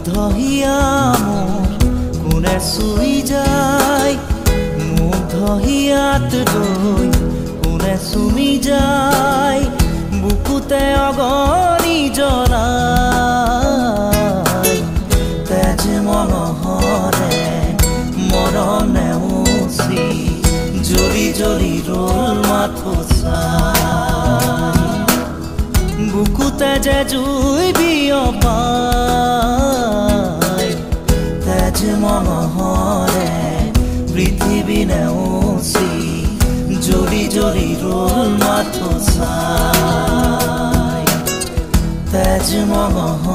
হিয়া মোৰ কোনে চুই যায় মুগ্ধ হিয়াত লৈ কোনে চুমি যায় বুকুতে অগণি জ্বলাই তেজ মনোহৰে মৰম নেওচি জ্বলি জ্বলি ৰল মাথো চাই বুকুতে যে জুই বিয়পাই তেজ মনোহৰে পৃথিৱী নেওচি জ্বলি জ্বলি ৰল মাথো চাই তেজ মনোহৰে